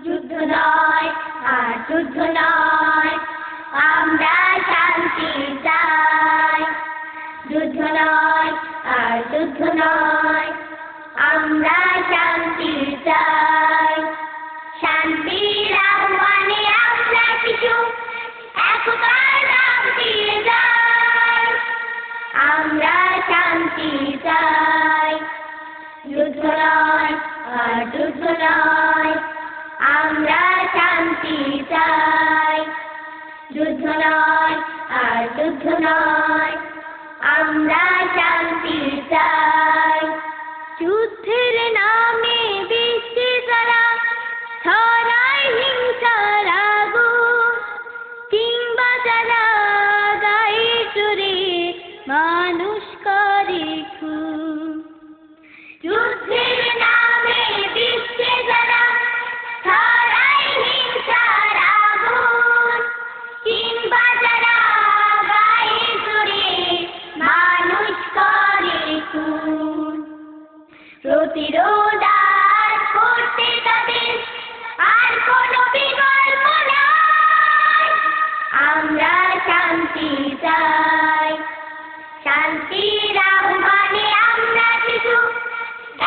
যুদ্ধ নয় আর যুদ্ধ নয়, আমরা শান্তি চাই। যুদ্ধ নয় আর যুদ্ধ নয়, আমরা শান্তি চাই। শান্তির আহ্বানে আমরা কিছু একতার ডাক দিয়ে যাই। আমরা শান্তি চাই। যুদ্ধ নয় আর যুদ্ধ নয়, আমরা শান্তি চাই। যুদ্ধ নয় আর যুদ্ধ নয়, আমরা শান্তি চাই। যুদ্ধের নামে বিশ্বে যারা ছড়ায় হিংসার আগুন, কিংবা যারা গায়ে জোরে মানুষ করে খুন। যুদ্ধের নামে বিশ্বে যারা ছড়ায় হিংসার আগুন, কিংবা যারা গায়ে জোরে মানুষ করে খুন। প্রতিরোধ আর করতে তাদের আর কোনো বিকল্প নাই। আমরা শান্তি চাই। শান্তির আহ্বানে আমরা কিছু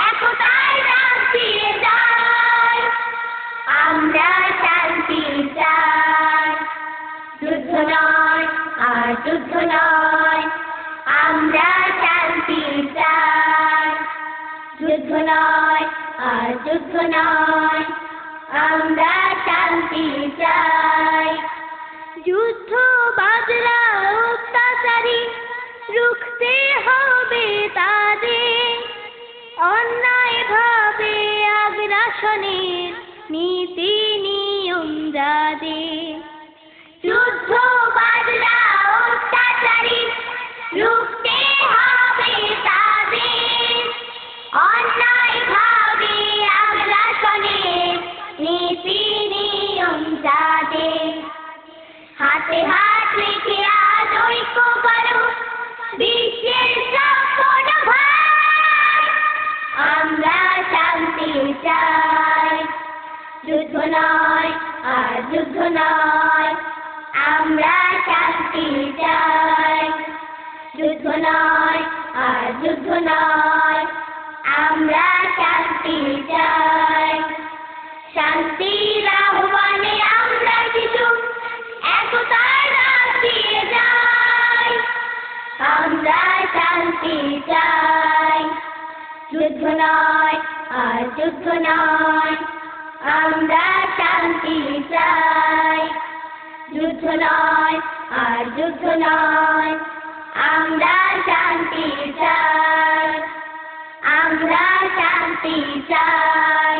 একতার ডাক দিয়ে যাই। আমরা শান্তি চাই। যুদ্ধ নয় আর যুদ্ধ নয়, আমরা শান্তি চাই। যুদ্ধ নয় আর যুদ্ধ নয়, আমরা শান্তি চাই। যুদ্ধ বাজরা অত্যাচারী রুখতে হবে তাদের, অন্যায় ভাবে আগ্রাসনের নীতি নিয়ম যাদের। যুদ্ধ বাজরা অত্যাচারী রুখতে হবে তাদের, অন্যায় ভাবে আগ্রাসনের নীতি নিয়ম যাদের। হাতে হাত রেখে আজ ঐক্য করো বিশ্বের সব ভাই। আমরা শান্তি চাই। যুদ্ধ নয় আর যুদ্ধ নয়, আমরা শান্তি চাই। যুদ্ধ নয় আর যুদ্ধ নয়, আমরা শান্তি চাই। শান্তির আহ্বানে আমরা কিছু একতার ডাক দিয়ে যাই। আমরা শান্তি চাই। যুদ্ধ নয় আর যুদ্ধ নয়, আমরা শান্তি চাই। যুদ্ধ নয় আর যুদ্ধ নয়, আমরা শান্তি চাই। আমরা শান্তি চাই।